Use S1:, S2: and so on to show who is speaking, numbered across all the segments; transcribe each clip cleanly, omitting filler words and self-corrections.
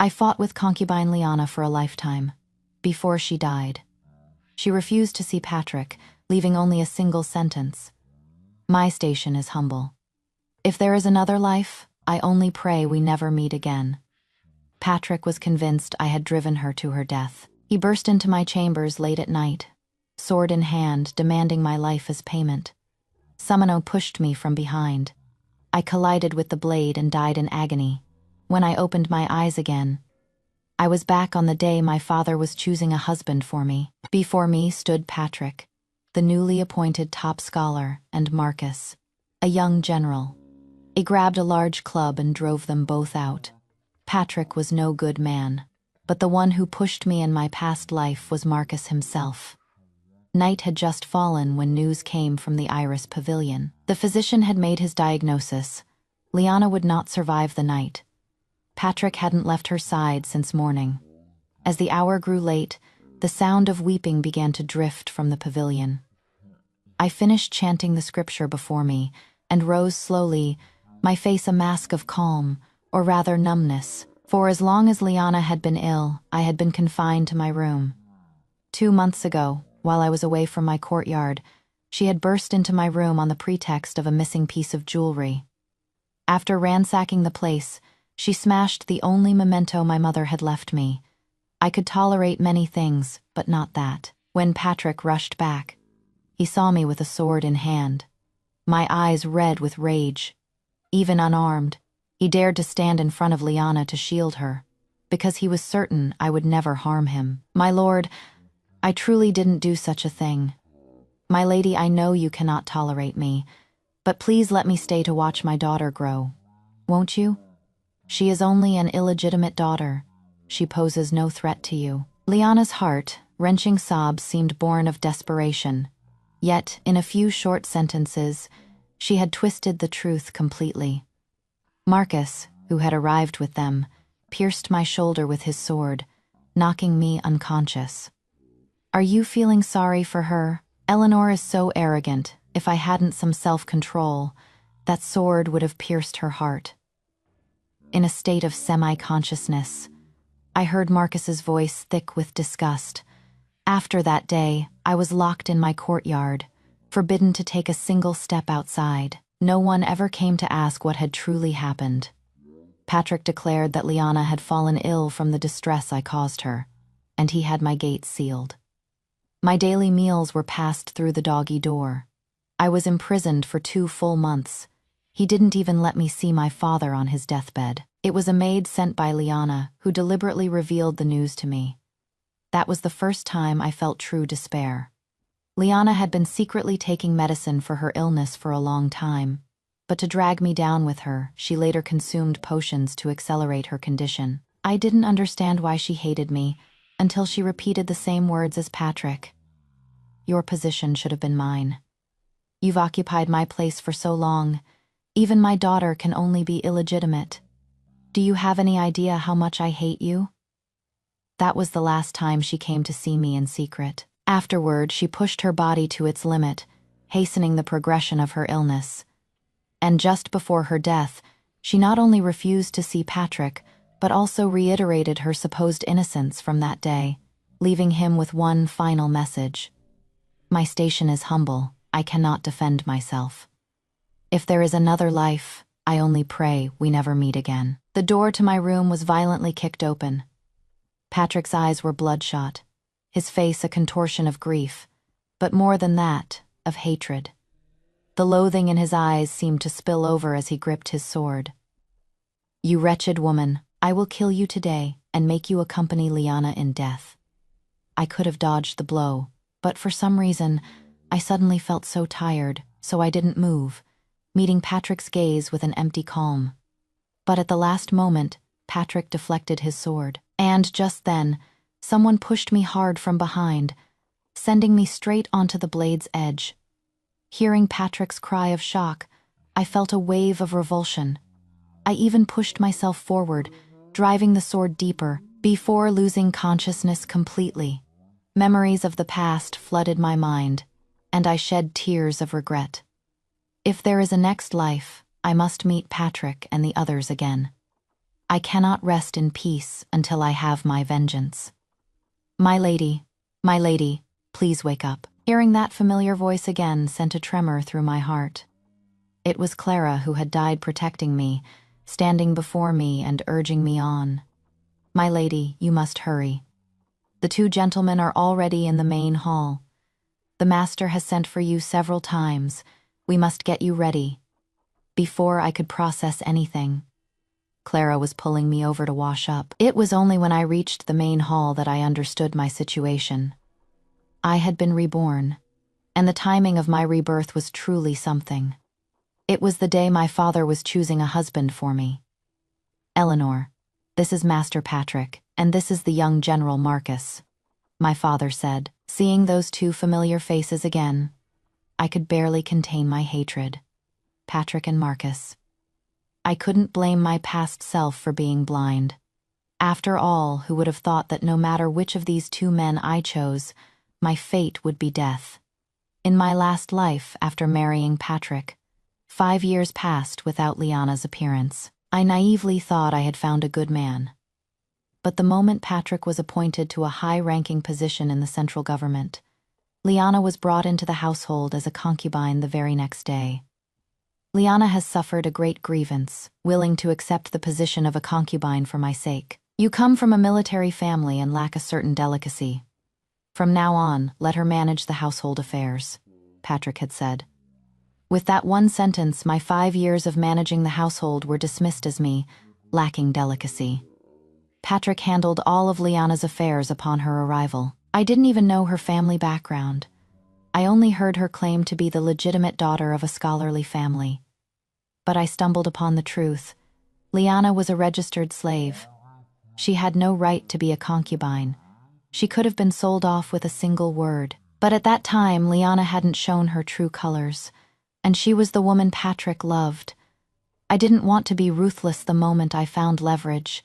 S1: I fought with concubine Liana for a lifetime. Before she died, she refused to see Patrick, leaving only a single sentence. My station is humble. If there is another life, I only pray we never meet again. Patrick was convinced I had driven her to her death. He burst into my chambers late at night, sword in hand, demanding my life as payment. Summono pushed me from behind. I collided with the blade and died in agony. When I opened my eyes again, I was back on the day my father was choosing a husband for me. Before me stood Patrick, the newly appointed top scholar, and Marcus, a young general. He grabbed a large club and drove them both out. Patrick was no good man, but the one who pushed me in my past life was Marcus himself. Night had just fallen when news came from the Iris Pavilion. The physician had made his diagnosis. Liana would not survive the night. Patrick hadn't left her side since morning. As the hour grew late, the sound of weeping began to drift from the pavilion. I finished chanting the scripture before me and rose slowly, my face a mask of calm, or rather numbness. For as long as Liana had been ill, I had been confined to my room. 2 months ago, while I was away from my courtyard, she had burst into my room on the pretext of a missing piece of jewelry. After ransacking the place, she smashed the only memento my mother had left me. I could tolerate many things, but not that. When Patrick rushed back, he saw me with a sword in hand, my eyes red with rage. Even unarmed, he dared to stand in front of Liana to shield her, because he was certain I would never harm him. My lord, I truly didn't do such a thing. My lady, I know you cannot tolerate me, but please let me stay to watch my daughter grow. Won't you? She is only an illegitimate daughter. She poses no threat to you. Liana's heart-wrenching sobs seemed born of desperation. Yet, in a few short sentences, she had twisted the truth completely. Marcus, who had arrived with them, pierced my shoulder with his sword, knocking me unconscious. Are you feeling sorry for her? Eleanor is so arrogant. If I hadn't some self-control, that sword would have pierced her heart. In a state of semi-consciousness, I heard Marcus's voice thick with disgust. After that day, I was locked in my courtyard, forbidden to take a single step outside. No one ever came to ask what had truly happened. Patrick declared that Liana had fallen ill from the distress I caused her, and he had my gates sealed. My daily meals were passed through the doggy door. I was imprisoned for 2 full months. He didn't even let me see my father on his deathbed. It was a maid sent by Liana who deliberately revealed the news to me. That was the first time I felt true despair. Liana had been secretly taking medicine for her illness for a long time, but to drag me down with her, she later consumed potions to accelerate her condition. I didn't understand why she hated me until she repeated the same words as Patrick. Your position should have been mine. You've occupied my place for so long. Even my daughter can only be illegitimate. Do you have any idea how much I hate you? That was the last time she came to see me in secret. Afterward, she pushed her body to its limit, hastening the progression of her illness. And just before her death, she not only refused to see Patrick, but also reiterated her supposed innocence from that day, leaving him with one final message. My station is humble. I cannot defend myself. If there is another life, I only pray we never meet again. The door to my room was violently kicked open. Patrick's eyes were bloodshot, his face a contortion of grief, but more than that, of hatred. The loathing in his eyes seemed to spill over as he gripped his sword. You wretched woman, I will kill you today and make you accompany Liana in death. I could have dodged the blow, but for some reason, I suddenly felt so tired, so I didn't move, meeting Patrick's gaze with an empty calm. But at the last moment, Patrick deflected his sword. And just then, someone pushed me hard from behind, sending me straight onto the blade's edge. Hearing Patrick's cry of shock, I felt a wave of revulsion. I even pushed myself forward, driving the sword deeper, before losing consciousness completely. Memories of the past flooded my mind, and I shed tears of regret. If there is a next life, I must meet Patrick and the others again. I cannot rest in peace until I have my vengeance. My lady, please wake up." Hearing that familiar voice again sent a tremor through my heart. It was Clara, who had died protecting me, standing before me and urging me on. "My lady, you must hurry. The two gentlemen are already in the main hall. The master has sent for you several times. We must get you ready." Before I could process anything, Clara was pulling me over to wash up. It was only when I reached the main hall that I understood my situation. I had been reborn, and the timing of my rebirth was truly something. It was the day my father was choosing a husband for me. "Eleanor, this is Master Patrick, and this is the young General Marcus," my father said. Seeing those two familiar faces again, I could barely contain my hatred. Patrick and Marcus. I couldn't blame my past self for being blind. After all, who would have thought that no matter which of these two men I chose, my fate would be death? In my last life, after marrying Patrick, 5 years passed without Liana's appearance. I naively thought I had found a good man. But the moment Patrick was appointed to a high-ranking position in the central government, Liana was brought into the household as a concubine the very next day. Liana has suffered a great grievance, willing to accept the position of a concubine for my sake. "You come from a military family and lack a certain delicacy. From now on, let her manage the household affairs," Patrick had said. With that one sentence, my 5 years of managing the household were dismissed as me, lacking delicacy. Patrick handled all of Liana's affairs upon her arrival. I didn't even know her family background. I only heard her claim to be the legitimate daughter of a scholarly family. But I stumbled upon the truth. Liana was a registered slave. She had no right to be a concubine. She could have been sold off with a single word. But at that time, Liana hadn't shown her true colors, and she was the woman Patrick loved. I didn't want to be ruthless the moment I found leverage,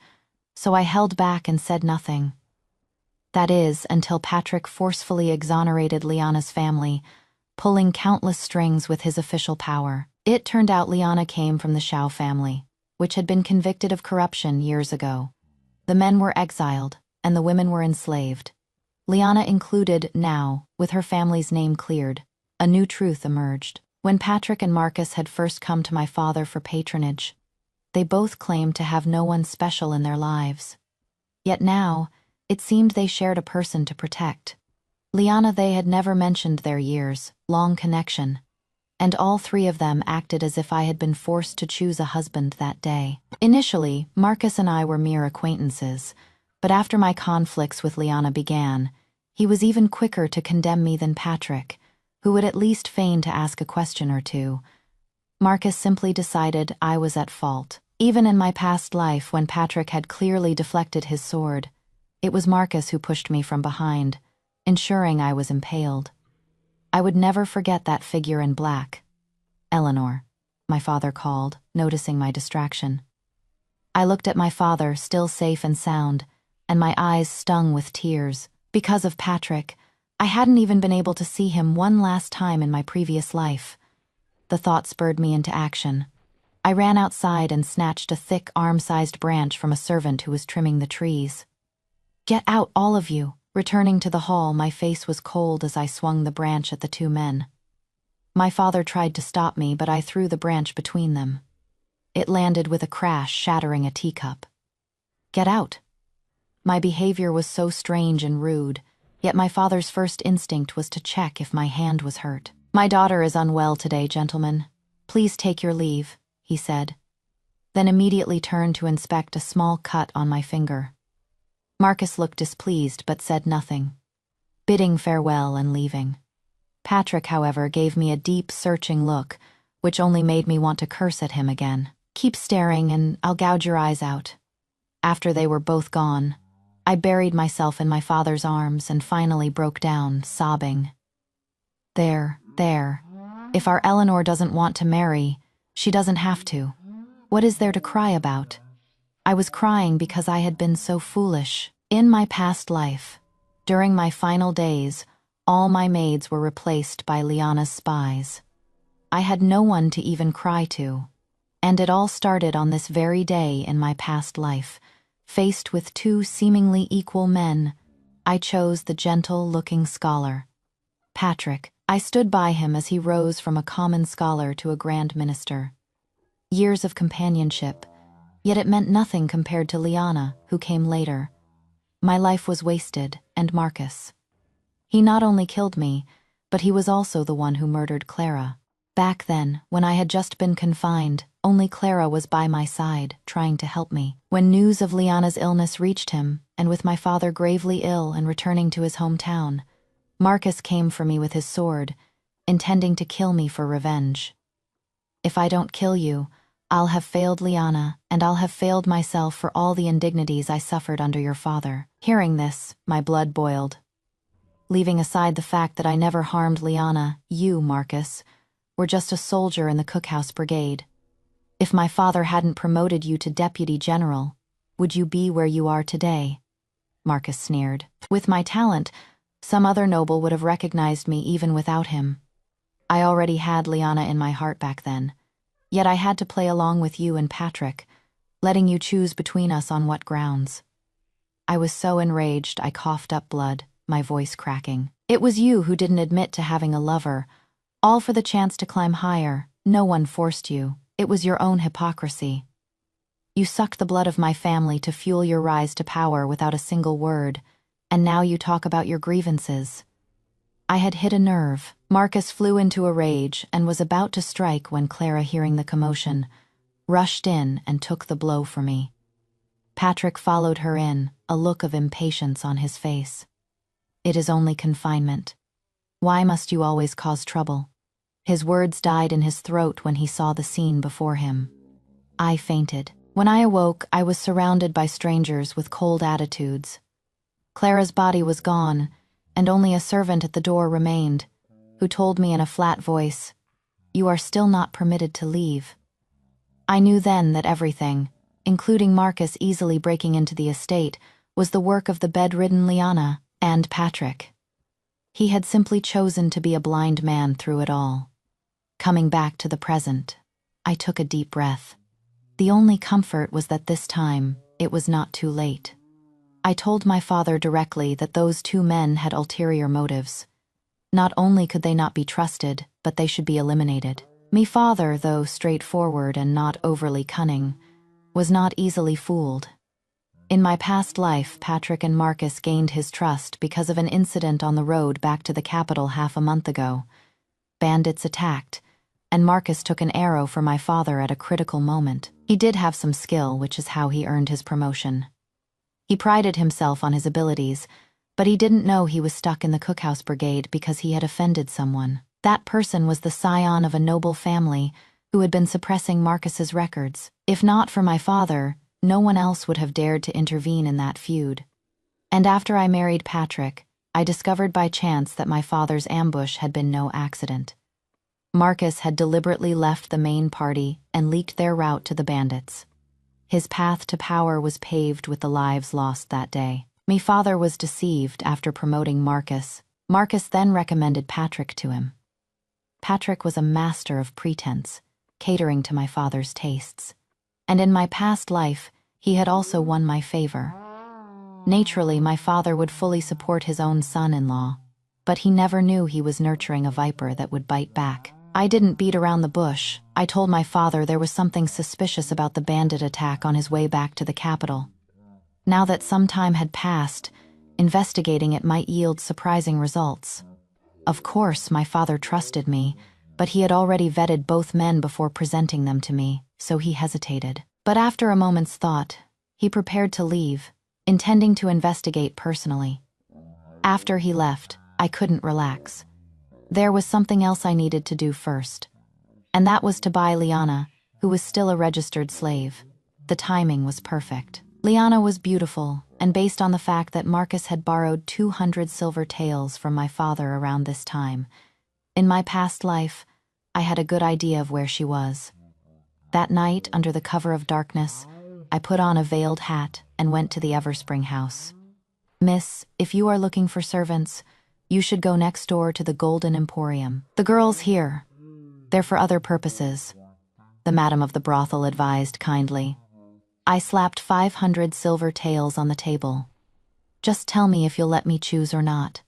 S1: so I held back and said nothing. That is, until Patrick forcefully exonerated Liana's family, pulling countless strings with his official power. It turned out Liana came from the Shao family, which had been convicted of corruption years ago. The men were exiled, and the women were enslaved. Liana included now, with her family's name cleared. A new truth emerged. When Patrick and Marcus had first come to my father for patronage, they both claimed to have no one special in their lives. Yet now, it seemed they shared a person to protect. Liana, they had never mentioned their years, long connection, and all three of them acted as if I had been forced to choose a husband that day. Initially, Marcus and I were mere acquaintances, but after my conflicts with Liana began, he was even quicker to condemn me than Patrick, who would at least feign to ask a question or two. Marcus simply decided I was at fault. Even in my past life, when Patrick had clearly deflected his sword, it was Marcus who pushed me from behind, ensuring I was impaled. I would never forget that figure in black. "Eleanor," my father called, noticing my distraction. I looked at my father, still safe and sound, and my eyes stung with tears. Because of Patrick, I hadn't even been able to see him one last time in my previous life. The thought spurred me into action. I ran outside and snatched a thick, arm-sized branch from a servant who was trimming the trees. "Get out, all of you!" Returning to the hall, my face was cold as I swung the branch at the two men. My father tried to stop me, but I threw the branch between them. It landed with a crash, shattering a teacup. "Get out!" My behavior was so strange and rude, yet my father's first instinct was to check if my hand was hurt. "My daughter is unwell today, gentlemen. Please take your leave," he said, then immediately turned to inspect a small cut on my finger. Marcus looked displeased but said nothing, bidding farewell and leaving. Patrick, however, gave me a deep, searching look, which only made me want to curse at him again. "Keep staring and I'll gouge your eyes out." After they were both gone, I buried myself in my father's arms and finally broke down, sobbing. There. If our Eleanor doesn't want to marry, she doesn't have to. What is there to cry about? I was crying because I had been so foolish. In my past life, during my final days, all my maids were replaced by Liana's spies. I had no one to even cry to. And it all started on this very day in my past life. Faced with two seemingly equal men, I chose the gentle-looking scholar. Patrick. I stood by him as he rose from a common scholar to a grand minister. Years of companionship, yet it meant nothing compared to Liana, who came later. My life was wasted, and Marcus. He not only killed me, but he was also the one who murdered Clara. Back then, when I had just been confined, only Clara was by my side, trying to help me. When news of Liana's illness reached him, and with my father gravely ill and returning to his hometown, Marcus came for me with his sword, intending to kill me for revenge. If I don't kill you, I'll have failed Liana, and I'll have failed myself for all the indignities I suffered under your father. Hearing this, my blood boiled. Leaving aside the fact that I never harmed Liana, you, Marcus, were just a soldier in the cookhouse brigade. If my father hadn't promoted you to deputy general, would you be where you are today? Marcus sneered. With my talent, some other noble would have recognized me even without him. I already had Liana in my heart back then, yet I had to play along with you and Patrick, letting you choose between us on what grounds. I was so enraged I coughed up blood, my voice cracking. It was you who didn't admit to having a lover, all for the chance to climb higher. No one forced you. It was your own hypocrisy. You sucked the blood of my family to fuel your rise to power without a single word, and now you talk about your grievances. I had hit a nerve. Marcus flew into a rage and was about to strike when Clara, hearing the commotion, rushed in and took the blow for me. Patrick followed her in, a look of impatience on his face. It is only confinement. Why must you always cause trouble? His words died in his throat when he saw the scene before him. I fainted. When I awoke, I was surrounded by strangers with cold attitudes. Clara's body was gone, and only a servant at the door remained, who told me in a flat voice, "You are still not permitted to leave." I knew then that everything, including Marcus easily breaking into the estate, was the work of the bedridden Liana and Patrick. He had simply chosen to be a blind man through it all. Coming back to the present, I took a deep breath. The only comfort was that this time, it was not too late. I told my father directly that those two men had ulterior motives. Not only could they not be trusted, but they should be eliminated. Me father, though straightforward and not overly cunning, was not easily fooled. In my past life, Patrick and Marcus gained his trust because of an incident on the road back to the capital half a month ago. Bandits attacked, and Marcus took an arrow for my father at a critical moment. He did have some skill, which is how he earned his promotion. He prided himself on his abilities, but he didn't know he was stuck in the cookhouse brigade because he had offended someone. That person was the scion of a noble family who had been suppressing Marcus's records. If not for my father, no one else would have dared to intervene in that feud. And after I married Patrick, I discovered by chance that my father's ambush had been no accident. Marcus had deliberately left the main party and leaked their route to the bandits. His path to power was paved with the lives lost that day. Me father was deceived after promoting Marcus. Marcus then recommended Patrick to him. Patrick was a master of pretense, catering to my father's tastes. And in my past life, he had also won my favor. Naturally, my father would fully support his own son-in-law, but he never knew he was nurturing a viper that would bite back. I didn't beat around the bush. I told my father there was something suspicious about the bandit attack on his way back to the capital. Now that some time had passed, investigating it might yield surprising results. Of course, my father trusted me, but he had already vetted both men before presenting them to me, so he hesitated. But after a moment's thought, he prepared to leave, intending to investigate personally. After he left, I couldn't relax. There was something else I needed to do first, and that was to buy Liana, who was still a registered slave. The timing was perfect. Liana was beautiful, and based on the fact that Marcus had borrowed 200 silver taels from my father around this time, in my past life, I had a good idea of where she was. That night, under the cover of darkness, I put on a veiled hat and went to the Everspring house. "Miss, if you are looking for servants, you should go next door to the Golden Emporium. The girls here, they're for other purposes." the madam of the brothel advised kindly. I slapped 500 silver taels on the table. Just tell me if you'll let me choose or not.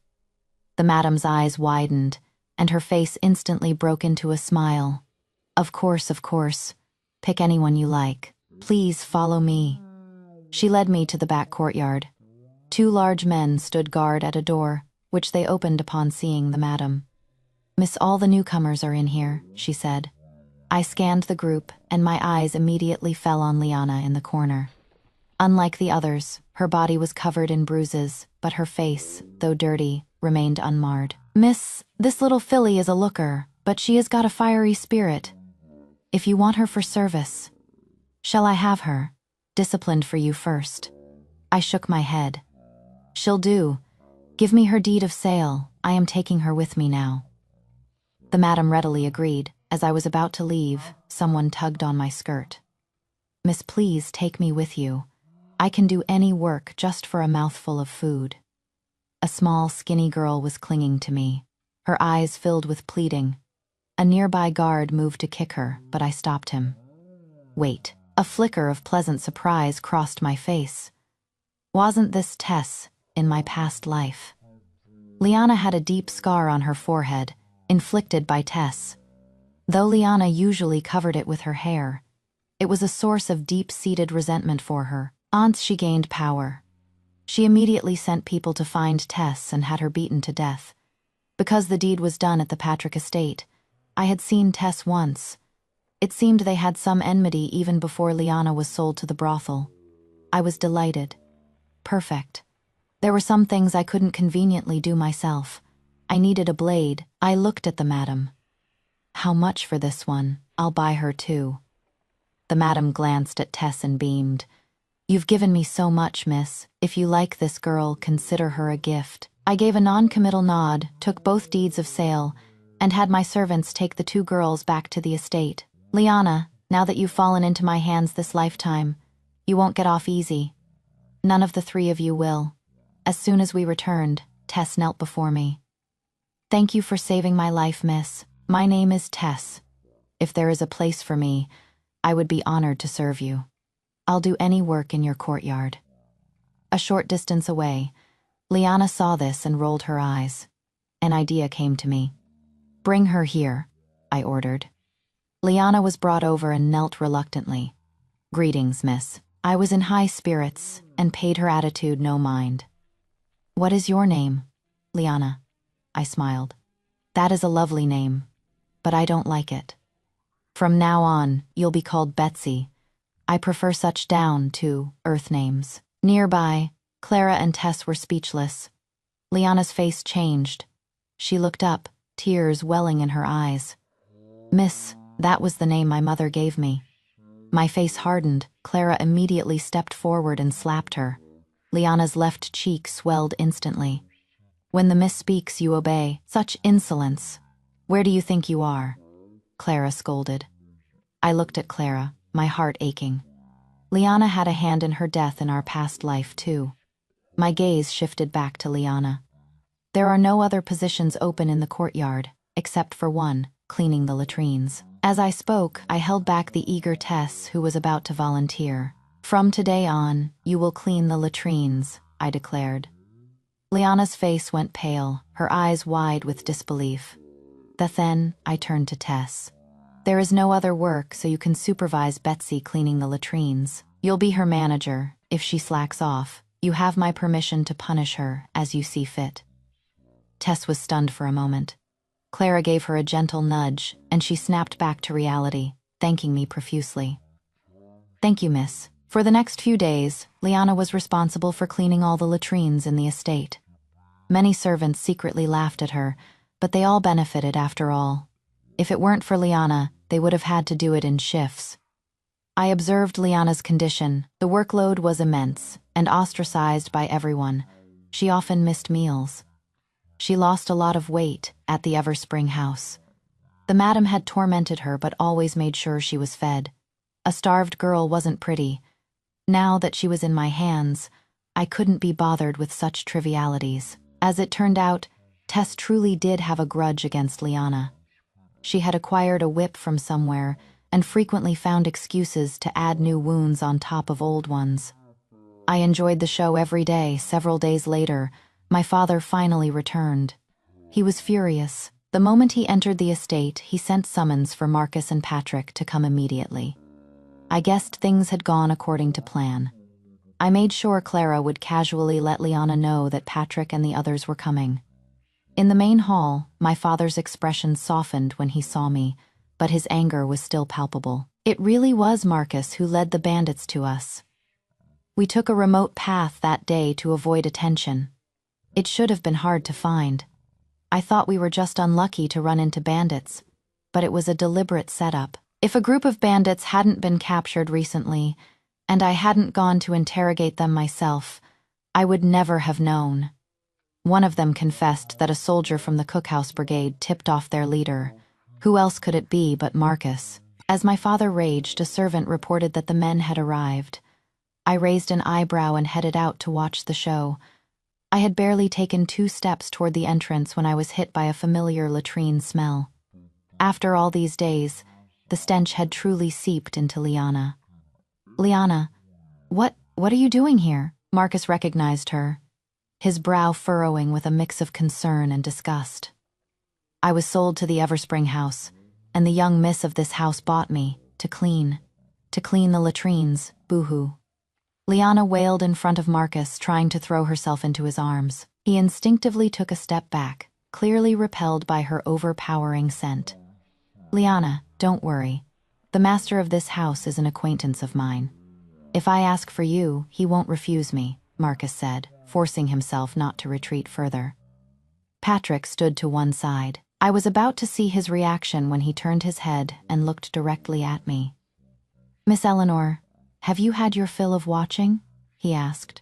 S1: The madam's eyes widened, and her face instantly broke into a smile. Of course, of course. Pick anyone you like. Please follow me. She led me to the back courtyard. 2 large men stood guard at a door, which they opened upon seeing the madam. Miss, all the newcomers are in here, she said. I scanned the group, and my eyes immediately fell on Liana in the corner. Unlike the others, her body was covered in bruises, but her face, though dirty, remained unmarred. Miss, this little filly is a looker, but she has got a fiery spirit. If you want her for service, shall I have her? Disciplined for you first. I shook my head. She'll do. Give me her deed of sale. I am taking her with me now. The madam readily agreed. As I was about to leave, someone tugged on my skirt. Miss, please take me with you. I can do any work just for a mouthful of food. A small, skinny girl was clinging to me, her eyes filled with pleading. A nearby guard moved to kick her, but I stopped him. Wait. A flicker of pleasant surprise crossed my face. Wasn't this Tess in my past life? Liana had a deep scar on her forehead, inflicted by Tess. Though Liana usually covered it with her hair, it was a source of deep-seated resentment for her. Once she gained power, she immediately sent people to find Tess and had her beaten to death. Because the deed was done at the Patrick estate, I had seen Tess once. It seemed they had some enmity even before Liana was sold to the brothel. I was delighted. Perfect. There were some things I couldn't conveniently do myself. I needed a blade. I looked at the madam. How much for this one? I'll buy her too. The madam glanced at Tess and beamed. You've given me so much, miss. If you like this girl, consider her a gift. I gave a non-committal nod, took both deeds of sale, and had my servants take the 2 girls back to the estate. Liana, now that you've fallen into my hands this lifetime, you won't get off easy. None of the 3 of you will. As soon as we returned, Tess knelt before me. Thank you for saving my life, miss. My name is Tess. If there is a place for me, I would be honored to serve you. I'll do any work in your courtyard. A short distance away, Liana saw this and rolled her eyes. An idea came to me. Bring her here, I ordered. Liana was brought over and knelt reluctantly. Greetings, miss. I was in high spirits and paid her attitude no mind. What is your name? Liana. I smiled. That is a lovely name, but I don't like it. From now on, you'll be called Betsy. I prefer such down-to-earth names. Nearby, Clara and Tess were speechless. Liana's face changed. She looked up, tears welling in her eyes. Miss, that was the name my mother gave me. My face hardened. Clara immediately stepped forward and slapped her. Liana's left cheek swelled instantly. When the miss speaks, you obey. Such insolence. Where do you think you are? Clara scolded. I looked at Clara, my heart aching. Liana had a hand in her death in our past life, too. My gaze shifted back to Liana. There are no other positions open in the courtyard, except for one, cleaning the latrines. As I spoke, I held back the eager Tess, who was about to volunteer. From today on, you will clean the latrines, I declared. Liana's face went pale, her eyes wide with disbelief. Then, I turned to Tess. There is no other work, so you can supervise Betsy cleaning the latrines. You'll be her manager. If she slacks off, you have my permission to punish her as you see fit. Tess was stunned for a moment. Clara gave her a gentle nudge, and she snapped back to reality, thanking me profusely. Thank you, miss. For the next few days, Liana was responsible for cleaning all the latrines in the estate. Many servants secretly laughed at her, but they all benefited after all. If it weren't for Liana, they would have had to do it in shifts. I observed Liana's condition. The workload was immense, and ostracized by everyone. She often missed meals. She lost a lot of weight at the Everspring house. The madam had tormented her but always made sure she was fed. A starved girl wasn't pretty. Now that she was in my hands, I couldn't be bothered with such trivialities. As it turned out, Tess truly did have a grudge against Liana. She had acquired a whip from somewhere, and frequently found excuses to add new wounds on top of old ones. I enjoyed the show every day. Several days later, my father finally returned. He was furious. The moment he entered the estate, he sent summons for Marcus and Patrick to come immediately. I guessed things had gone according to plan. I made sure Clara would casually let Liana know that Patrick and the others were coming. In the main hall, my father's expression softened when he saw me, but his anger was still palpable. It really was Marcus who led the bandits to us. We took a remote path that day to avoid attention. It should have been hard to find. I thought we were just unlucky to run into bandits, but it was a deliberate setup. If a group of bandits hadn't been captured recently, and I hadn't gone to interrogate them myself, I would never have known. One of them confessed that a soldier from the cookhouse brigade tipped off their leader. Who else could it be but Marcus? As my father raged, a servant reported that the men had arrived. I raised an eyebrow and headed out to watch the show. I had barely taken 2 steps toward the entrance when I was hit by a familiar latrine smell. After all these days, the stench had truly seeped into Liana. "Liana, what are you doing here?" Marcus recognized her, his brow furrowing with a mix of concern and disgust. "I was sold to the Everspring house, and the young miss of this house bought me to clean the latrines, boo-hoo." Liana wailed in front of Marcus, trying to throw herself into his arms. He instinctively took a step back, clearly repelled by her overpowering scent. "Liana, don't worry. The master of this house is an acquaintance of mine. If I ask for you, he won't refuse me," Marcus said, forcing himself not to retreat further. Patrick stood to one side. I was about to see his reaction when he turned his head and looked directly at me. "Miss Eleanor, have you had your fill of watching?" he asked.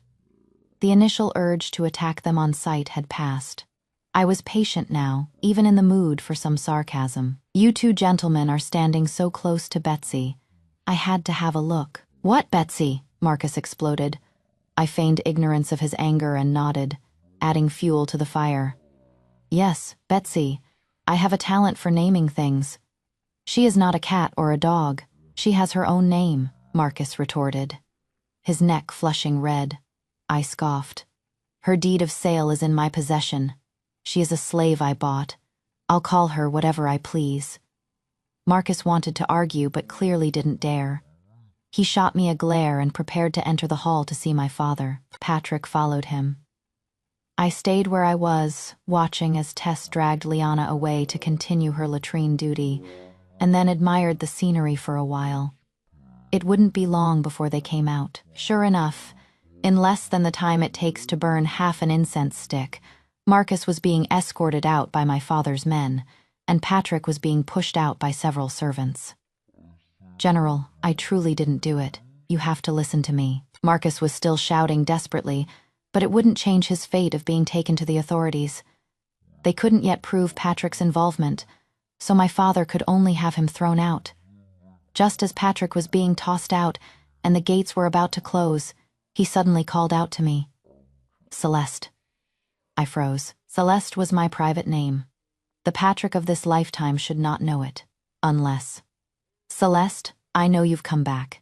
S1: The initial urge to attack them on sight had passed. I was patient now, even in the mood for some sarcasm. "You 2 gentlemen are standing so close to Betsy. I had to have a look." "What Betsy?" Marcus exploded. I feigned ignorance of his anger and nodded, adding fuel to the fire. "Yes, Betsy. I have a talent for naming things. She is not a cat or a dog. She has her own name," Marcus retorted, his neck flushing red. I scoffed. "Her deed of sale is in my possession. She is a slave I bought. I'll call her whatever I please." Marcus wanted to argue but clearly didn't dare. He shot me a glare and prepared to enter the hall to see my father. Patrick followed him. I stayed where I was, watching as Tess dragged Liana away to continue her latrine duty, and then admired the scenery for a while. It wouldn't be long before they came out. Sure enough, in less than the time it takes to burn half an incense stick, Marcus was being escorted out by my father's men, and Patrick was being pushed out by several servants. "General, I truly didn't do it. You have to listen to me." Marcus was still shouting desperately, but it wouldn't change his fate of being taken to the authorities. They couldn't yet prove Patrick's involvement, so my father could only have him thrown out. Just as Patrick was being tossed out and the gates were about to close, he suddenly called out to me. "Celeste." I froze. Celeste was my private name. The Patrick of this lifetime should not know it, unless... "Celeste, I know you've come back.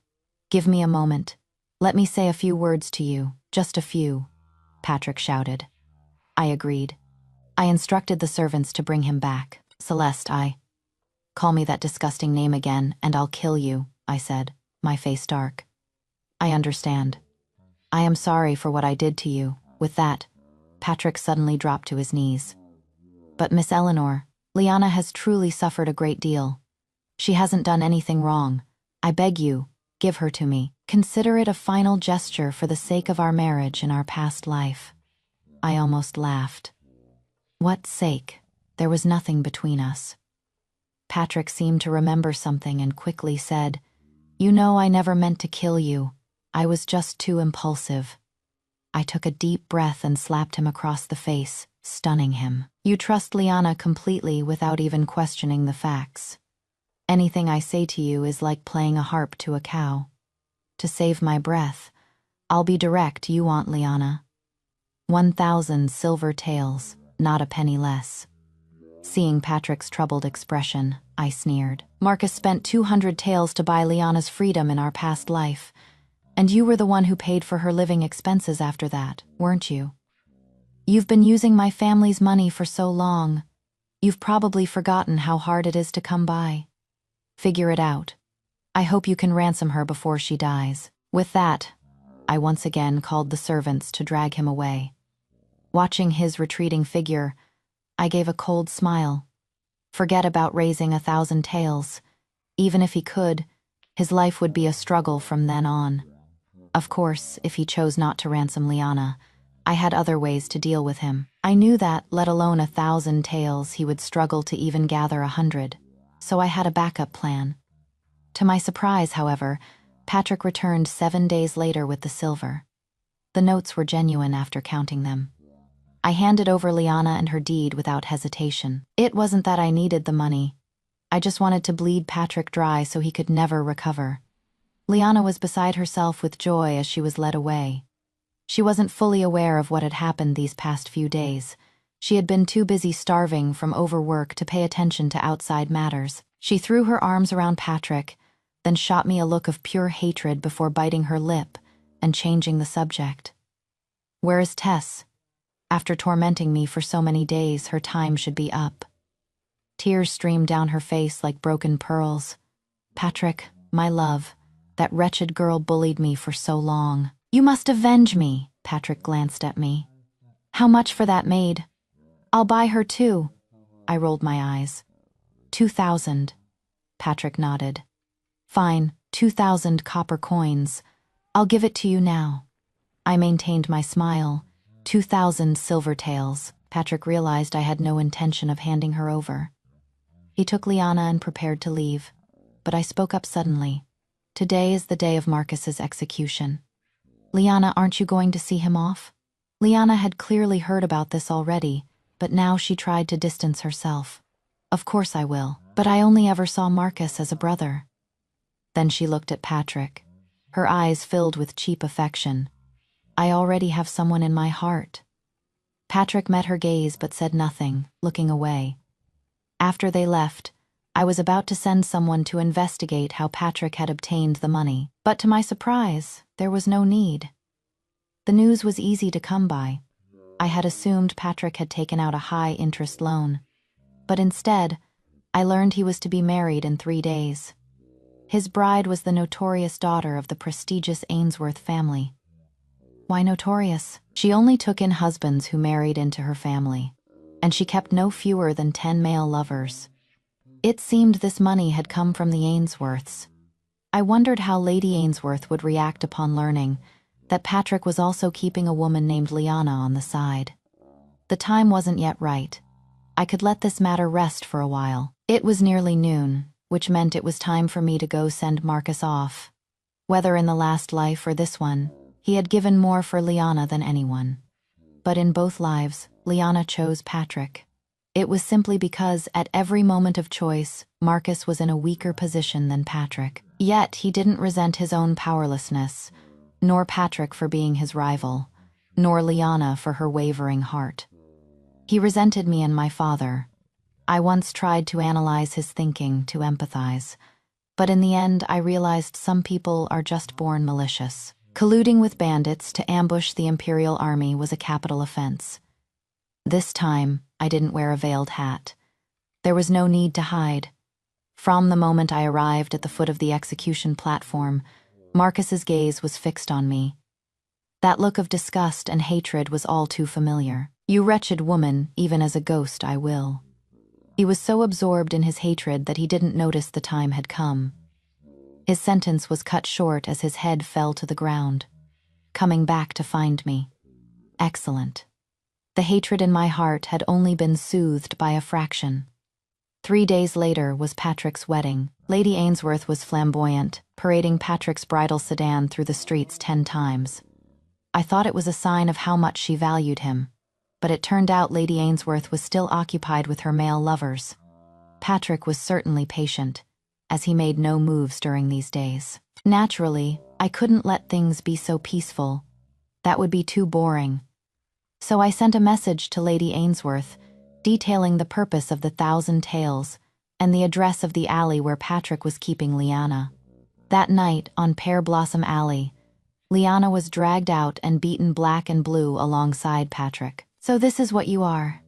S1: Give me a moment. Let me say a few words to you, just a few," Patrick shouted. I agreed. I instructed the servants to bring him back. "Celeste, Call me that disgusting name again, and I'll kill you," I said, my face dark. "I understand. I am sorry for what I did to you." With that, Patrick suddenly dropped to his knees. "But Miss Eleanor, Liana has truly suffered a great deal. She hasn't done anything wrong. I beg you, give her to me. Consider it a final gesture for the sake of our marriage and our past life." I almost laughed. What sake? There was nothing between us. Patrick seemed to remember something and quickly said, "You know I never meant to kill you. I was just too impulsive." I took a deep breath and slapped him across the face, stunning him. "You trust Liana completely without even questioning the facts. Anything I say to you is like playing a harp to a cow. To save my breath, I'll be direct. You want Liana. 1,000 silver taels, not a penny less." Seeing Patrick's troubled expression, I sneered. Marcus spent 200 taels to buy Liana's freedom in our past life, and you were the one who paid for her living expenses after that, weren't you? You've been using my family's money for so long. You've probably forgotten how hard it is to come by. Figure it out. I hope you can ransom her before she dies." With that, I once again called the servants to drag him away. Watching his retreating figure, I gave a cold smile. Forget about raising 1,000 taels. Even if he could, his life would be a struggle from then on. Of course, if he chose not to ransom Liana, I had other ways to deal with him. I knew that, let alone 1,000 taels, he would struggle to even gather 100, so I had a backup plan. To my surprise, however, Patrick returned 7 days later with the silver. The notes were genuine after counting them. I handed over Liana and her deed without hesitation. It wasn't that I needed the money. I just wanted to bleed Patrick dry so he could never recover. Liana was beside herself with joy as she was led away. She wasn't fully aware of what had happened these past few days. She had been too busy starving from overwork to pay attention to outside matters. She threw her arms around Patrick, then shot me a look of pure hatred before biting her lip and changing the subject. "Where is Tess? After tormenting me for so many days, her time should be up." Tears streamed down her face like broken pearls. "Patrick, my love, that wretched girl bullied me for so long. You must avenge me." Patrick glanced at me. "How much for that maid?" "I'll buy her too." I rolled my eyes. 2,000. Patrick nodded. "Fine, 2,000 copper coins. I'll give it to you now." I maintained my smile. 2,000 silver taels. Patrick realized I had no intention of handing her over. He took Liana and prepared to leave, but I spoke up suddenly. "Today is the day of Marcus's execution. Liana, aren't you going to see him off?" Liana had clearly heard about this already, but now she tried to distance herself. "Of course I will, but I only ever saw Marcus as a brother." Then she looked at Patrick, her eyes filled with cheap affection. "I already have someone in my heart." Patrick met her gaze but said nothing, looking away. After they left, I was about to send someone to investigate how Patrick had obtained the money, but to my surprise, there was no need. The news was easy to come by. I had assumed Patrick had taken out a high-interest loan, but instead, I learned he was to be married in 3 days. His bride was the notorious daughter of the prestigious Ainsworth family. Why notorious? She only took in husbands who married into her family, and she kept no fewer than 10 male lovers. It seemed this money had come from the Ainsworths. I wondered how Lady Ainsworth would react upon learning that Patrick was also keeping a woman named Liana on the side. The time wasn't yet right. I could let this matter rest for a while. It was nearly noon, which meant it was time for me to go send Marcus off. Whether in the last life or this one, he had given more for Liana than anyone. But in both lives, Liana chose Patrick. It was simply because, at every moment of choice, Marcus was in a weaker position than Patrick. Yet he didn't resent his own powerlessness, nor Patrick for being his rival, nor Liana for her wavering heart. He resented me and my father. I once tried to analyze his thinking, to empathize, but in the end I realized some people are just born malicious. Colluding with bandits to ambush the Imperial Army was a capital offense. This time, I didn't wear a veiled hat. There was no need to hide. From the moment I arrived at the foot of the execution platform, Marcus's gaze was fixed on me. That look of disgust and hatred was all too familiar. "You wretched woman, even as a ghost I will." He was so absorbed in his hatred that he didn't notice the time had come. His sentence was cut short as his head fell to the ground. Coming back to find me. Excellent. The hatred in my heart had only been soothed by a fraction. 3 days later was Patrick's wedding. Lady Ainsworth was flamboyant, parading Patrick's bridal sedan through the streets 10 times. I thought it was a sign of how much she valued him, but it turned out Lady Ainsworth was still occupied with her male lovers. Patrick was certainly patient, as he made no moves during these days. Naturally, I couldn't let things be so peaceful. That would be too boring. So I sent a message to Lady Ainsworth, detailing the purpose of the 1,000 taels, and the address of the alley where Patrick was keeping Liana. That night, on Pear Blossom Alley, Liana was dragged out and beaten black and blue alongside Patrick. "So this is what you are.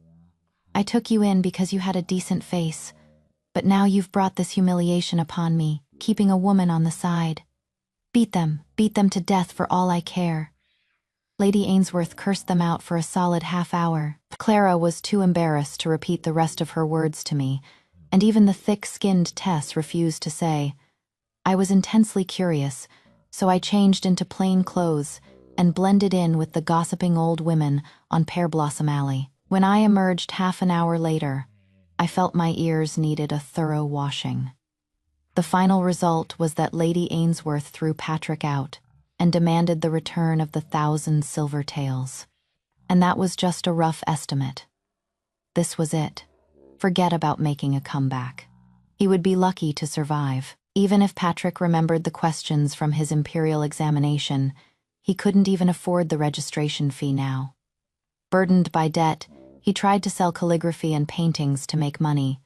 S1: I took you in because you had a decent face, but now you've brought this humiliation upon me, keeping a woman on the side. Beat them to death for all I care." Lady Ainsworth cursed them out for a solid half-hour. Clara was too embarrassed to repeat the rest of her words to me, and even the thick-skinned Tess refused to say. I was intensely curious, so I changed into plain clothes and blended in with the gossiping old women on Pear Blossom Alley. When I emerged half an hour later, I felt my ears needed a thorough washing. The final result was that Lady Ainsworth threw Patrick out and demanded the return of the 1,000 silver taels. And that was just a rough estimate. This was it. Forget about making a comeback. He would be lucky to survive. Even if Patrick remembered the questions from his imperial examination, he couldn't even afford the registration fee now. Burdened by debt, he tried to sell calligraphy and paintings to make money,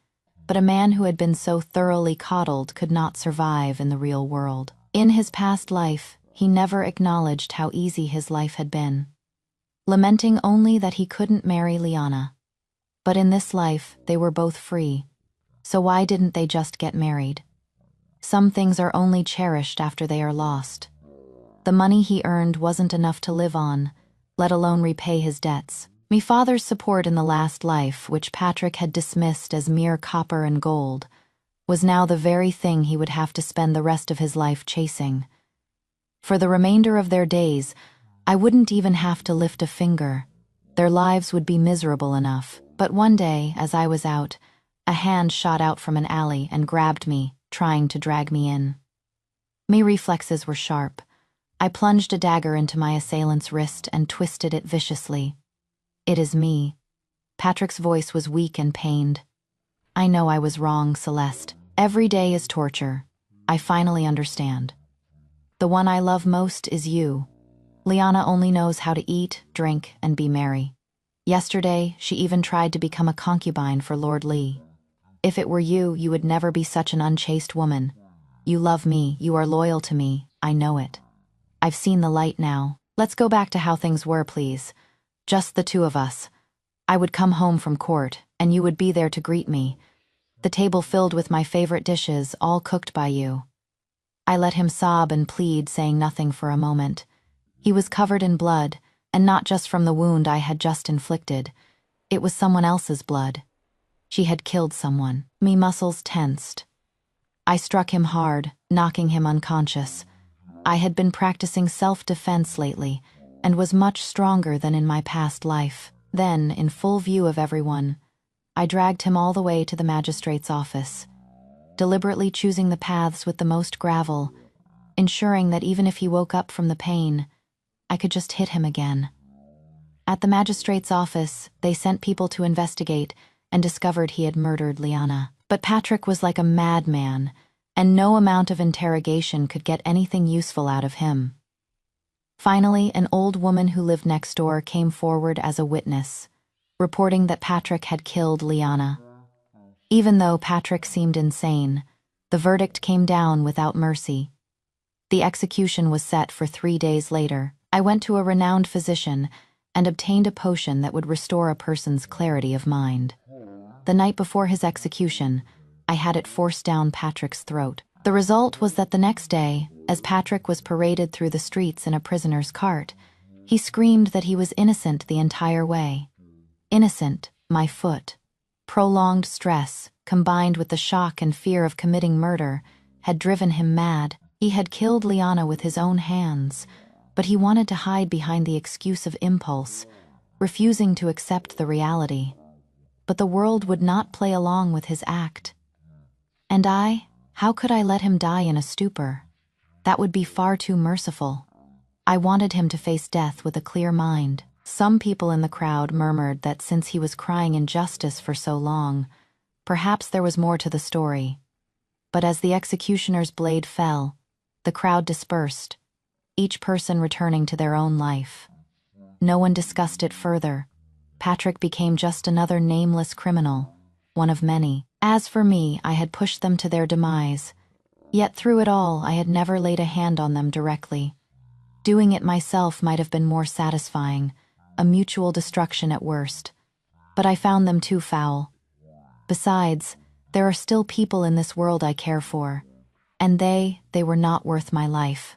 S1: but a man who had been so thoroughly coddled could not survive in the real world. In his past life, he never acknowledged how easy his life had been, lamenting only that he couldn't marry Liana. But in this life, they were both free, so why didn't they just get married? Some things are only cherished after they are lost. The money he earned wasn't enough to live on, let alone repay his debts. Me father's support in the last life, which Patrick had dismissed as mere copper and gold, was now the very thing he would have to spend the rest of his life chasing. For the remainder of their days, I wouldn't even have to lift a finger. Their lives would be miserable enough. But one day, as I was out, a hand shot out from an alley and grabbed me, trying to drag me in. My reflexes were sharp. I plunged a dagger into my assailant's wrist and twisted it viciously. "It is me." Patrick's voice was weak and pained. "I know I was wrong, Celeste. Every day is torture. I finally understand. The one I love most is you. Liana only knows how to eat, drink, and be merry. Yesterday, she even tried to become a concubine for Lord Li. If it were you, you would never be such an unchaste woman. You love me, you are loyal to me, I know it. I've seen the light now. Let's go back to how things were, please. Just the two of us. I would come home from court, and you would be there to greet me. The table filled with my favorite dishes, all cooked by you." I let him sob and plead, saying nothing for a moment. He was covered in blood, and not just from the wound I had just inflicted. It was someone else's blood. She had killed someone. Me muscles tensed. I struck him hard, knocking him unconscious. I had been practicing self-defense lately, and was much stronger than in my past life. Then, in full view of everyone, I dragged him all the way to the magistrate's office, deliberately choosing the paths with the most gravel, ensuring that even if he woke up from the pain, I could just hit him again. At the magistrate's office, they sent people to investigate and discovered he had murdered Liana. But Patrick was like a madman, and no amount of interrogation could get anything useful out of him. Finally, an old woman who lived next door came forward as a witness, reporting that Patrick had killed Liana. Even though Patrick seemed insane, the verdict came down without mercy. The execution was set for 3 days later. I went to a renowned physician and obtained a potion that would restore a person's clarity of mind. The night before his execution, I had it forced down Patrick's throat. The result was that the next day, as Patrick was paraded through the streets in a prisoner's cart, he screamed that he was innocent the entire way. Innocent, my foot. Prolonged stress, combined with the shock and fear of committing murder, had driven him mad. He had killed Liana with his own hands, but he wanted to hide behind the excuse of impulse, refusing to accept the reality. But the world would not play along with his act. And how could I let him die in a stupor? That would be far too merciful. I wanted him to face death with a clear mind. Some people in the crowd murmured that since he was crying injustice for so long, perhaps there was more to the story. But as the executioner's blade fell, the crowd dispersed, each person returning to their own life. No one discussed it further. Patrick became just another nameless criminal, one of many. As for me, I had pushed them to their demise. Yet through it all, I had never laid a hand on them directly. Doing it myself might have been more satisfying, a mutual destruction at worst. But I found them too foul. Besides, there are still people in this world I care for, and they were not worth my life.